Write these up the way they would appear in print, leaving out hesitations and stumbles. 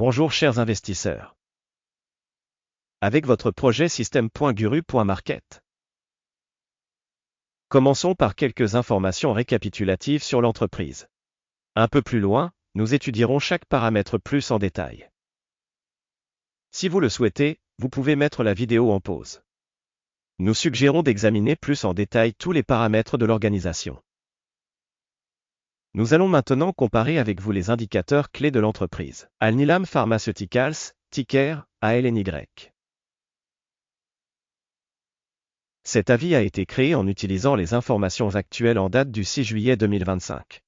Bonjour chers investisseurs. Avec votre projet Système.Guru.market. Commençons par quelques informations récapitulatives sur l'entreprise. Un peu plus loin, nous étudierons chaque paramètre plus en détail. Si vous le souhaitez, vous pouvez mettre la vidéo en pause. Nous suggérons d'examiner plus en détail tous les paramètres de l'organisation. Nous allons maintenant comparer avec vous les indicateurs clés de l'entreprise. Alnylam Pharmaceuticals, ticker ALNY. Cet avis a été créé en utilisant les informations actuelles en date du 6 juillet 2025.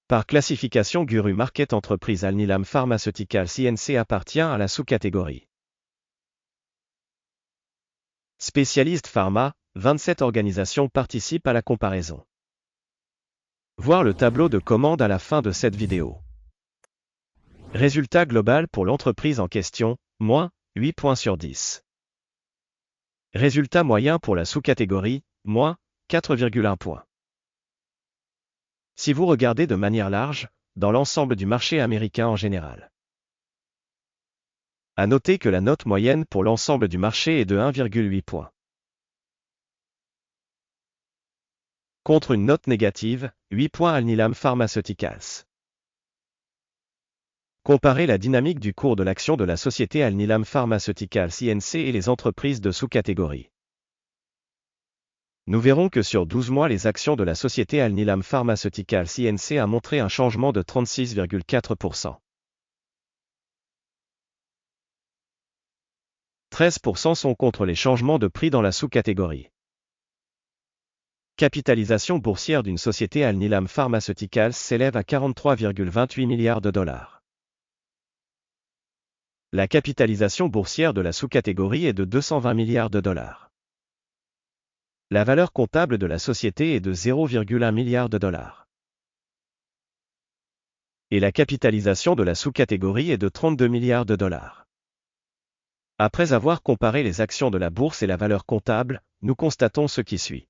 Par classification Guru Market Entreprise Alnylam Pharmaceuticals INC appartient à la sous-catégorie Spécialiste Pharma, 27 organisations participent à la comparaison. Voir le tableau de commande à la fin de cette vidéo. Résultat global pour l'entreprise en question, moins 8 points sur 10. Résultat moyen pour la sous-catégorie, moins 4,1 points. Si vous regardez de manière large, dans l'ensemble du marché américain en général. À noter que la note moyenne pour l'ensemble du marché est de 1,8 points. Contre une note négative, 8 points Alnylam Pharmaceuticals. Comparez la dynamique du cours de l'action de la société Alnylam Pharmaceuticals INC et les entreprises de sous-catégorie. Nous verrons que sur 12 mois les actions de la société Alnylam Pharmaceuticals INC a montré un changement de 36,4%. 13% sont contre les changements de prix dans la sous-catégorie. Capitalisation boursière d'une société Alnylam Pharmaceuticals s'élève à 43,28 milliards de dollars. La capitalisation boursière de la sous-catégorie est de 220 milliards de dollars. La valeur comptable de la société est de 0,1 milliard de dollars. Et la capitalisation de la sous-catégorie est de 32 milliards de dollars. Après avoir comparé les actions de la bourse et la valeur comptable, nous constatons ce qui suit.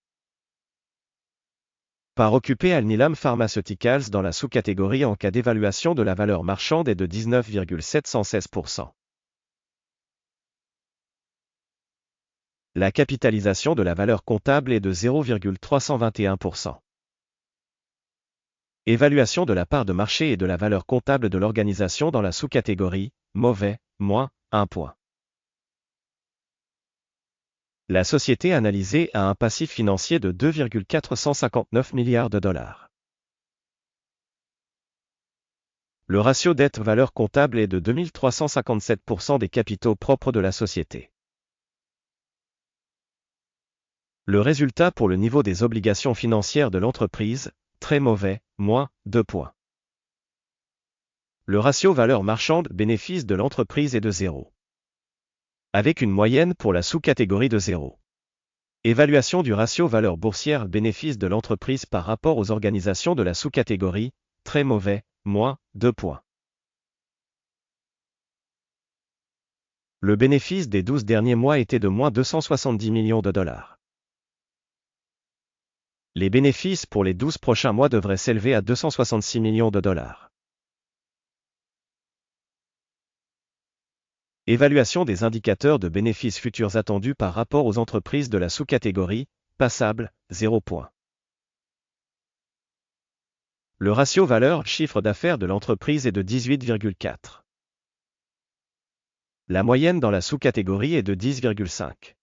Part occupée Alnylam Pharmaceuticals dans la sous-catégorie en cas d'évaluation de la valeur marchande est de 19,716%. La capitalisation de la valeur comptable est de 0,321%. Évaluation de la part de marché et de la valeur comptable de l'organisation dans la sous-catégorie, mauvais, moins 1 point. La société analysée a un passif financier de 2,459 milliards de dollars. Le ratio dette-valeur comptable est de 2357% des capitaux propres de la société. Le résultat pour le niveau des obligations financières de l'entreprise, très mauvais, moins 2 points. Le ratio valeur marchande bénéfice de l'entreprise est de 0. Avec une moyenne pour la sous-catégorie de 0. Évaluation du ratio valeur boursière bénéfice de l'entreprise par rapport aux organisations de la sous-catégorie, très mauvais, moins 2 points. Le bénéfice des 12 derniers mois était de moins 270 millions de dollars. Les bénéfices pour les 12 prochains mois devraient s'élever à 266 millions de dollars. Évaluation des indicateurs de bénéfices futurs attendus par rapport aux entreprises de la sous-catégorie, passable, 0 point. Le ratio valeur-chiffre d'affaires de l'entreprise est de 18,4. La moyenne dans la sous-catégorie est de 10,5.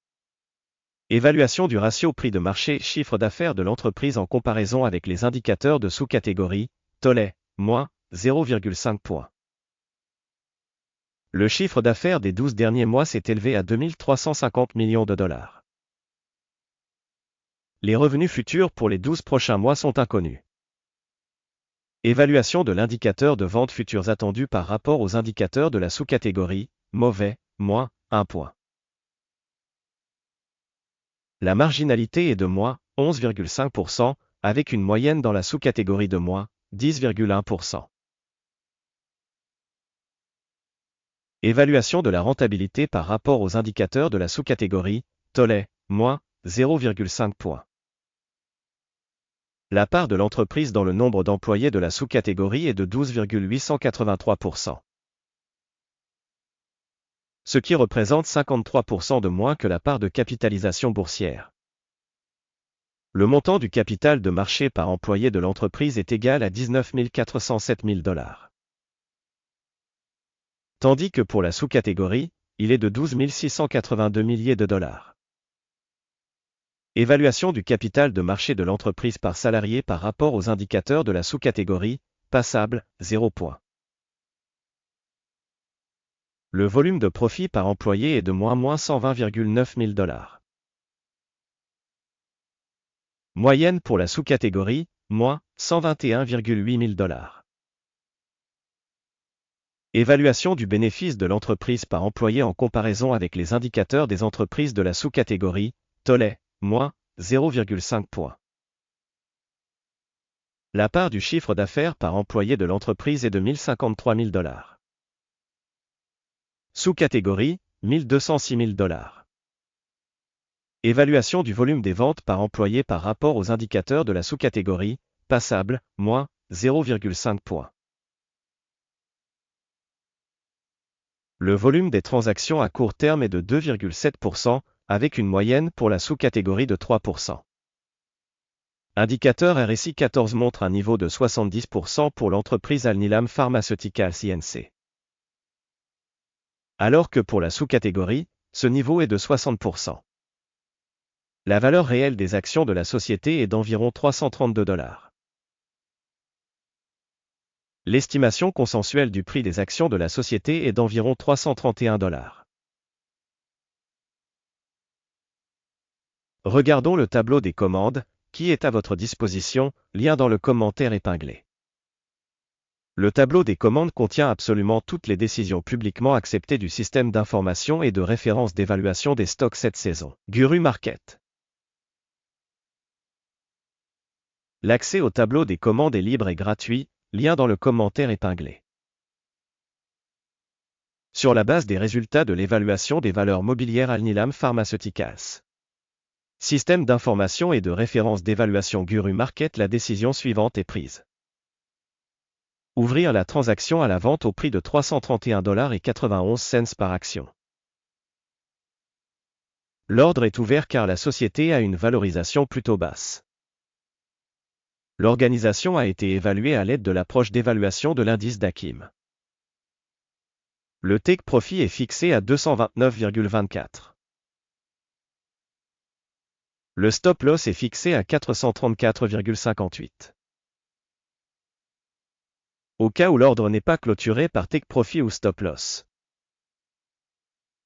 Évaluation du ratio prix de marché-chiffre d'affaires de l'entreprise en comparaison avec les indicateurs de sous-catégorie, tollé, moins 0,5 points. Le chiffre d'affaires des 12 derniers mois s'est élevé à 2350 millions de dollars. Les revenus futurs pour les 12 prochains mois sont inconnus. Évaluation de l'indicateur de ventes futures attendu par rapport aux indicateurs de la sous-catégorie, mauvais, moins 1 point. La marginalité est de moins 11,5%, avec une moyenne dans la sous-catégorie de moins 10,1%. Évaluation de la rentabilité par rapport aux indicateurs de la sous-catégorie, tollé, moins 0,5 points. La part de l'entreprise dans le nombre d'employés de la sous-catégorie est de 12,883%. Ce qui représente 53% de moins que la part de capitalisation boursière. Le montant du capital de marché par employé de l'entreprise est égal à 19 407 000 $. Tandis que pour la sous-catégorie, il est de 12 682 milliers de dollars. Évaluation du capital de marché de l'entreprise par salarié par rapport aux indicateurs de la sous-catégorie, passable, 0 point. Le volume de profit par employé est de moins 120,9 000 $. Moyenne pour la sous-catégorie, moins 121,8 000 $. Évaluation du bénéfice de l'entreprise par employé en comparaison avec les indicateurs des entreprises de la sous-catégorie, Tollet, moins 0,5 points. La part du chiffre d'affaires par employé de l'entreprise est de 1053 000 $. Sous-catégorie, 1206 000 $. Évaluation du volume des ventes par employé par rapport aux indicateurs de la sous-catégorie, passable, moins 0,5 points. Le volume des transactions à court terme est de 2,7%, avec une moyenne pour la sous-catégorie de 3%. Indicateur RSI 14 montre un niveau de 70% pour l'entreprise Alnylam Pharmaceuticals Inc. Alors que pour la sous-catégorie, ce niveau est de 60%. La valeur réelle des actions de la société est d'environ 332 $. L'estimation consensuelle du prix des actions de la société est d'environ 331 $. Regardons le tableau des commandes, qui est à votre disposition, lien dans le commentaire épinglé. Le tableau des commandes contient absolument toutes les décisions publiquement acceptées du système d'information et de référence d'évaluation des stocks cette saison, Guru Market. L'accès au tableau des commandes est libre et gratuit, lien dans le commentaire épinglé. Sur la base des résultats de l'évaluation des valeurs mobilières Alnylam Pharmaceuticals. Système d'information et de référence d'évaluation Guru Market, la décision suivante est prise. Ouvrir la transaction à la vente au prix de 331,91 $ par action. L'ordre est ouvert car la société a une valorisation plutôt basse. L'organisation a été évaluée à l'aide de l'approche d'évaluation de l'indice d'Akim. Le take profit est fixé à 229,24. Le stop loss est fixé à 434,58. Au cas où l'ordre n'est pas clôturé par take profit ou stop loss.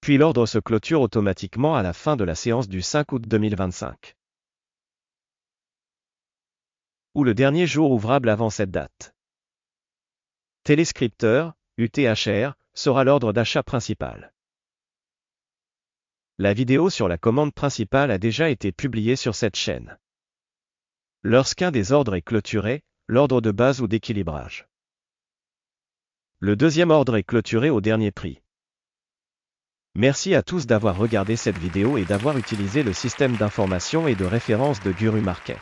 Puis l'ordre se clôture automatiquement à la fin de la séance du 5 août 2025. Ou le dernier jour ouvrable avant cette date. Téléscripteur, UTHR, sera l'ordre d'achat principal. La vidéo sur la commande principale a déjà été publiée sur cette chaîne. Lorsqu'un des ordres est clôturé, l'ordre de base ou d'équilibrage. Le deuxième ordre est clôturé au dernier prix. Merci à tous d'avoir regardé cette vidéo et d'avoir utilisé le système d'information et de référence de Guru Market.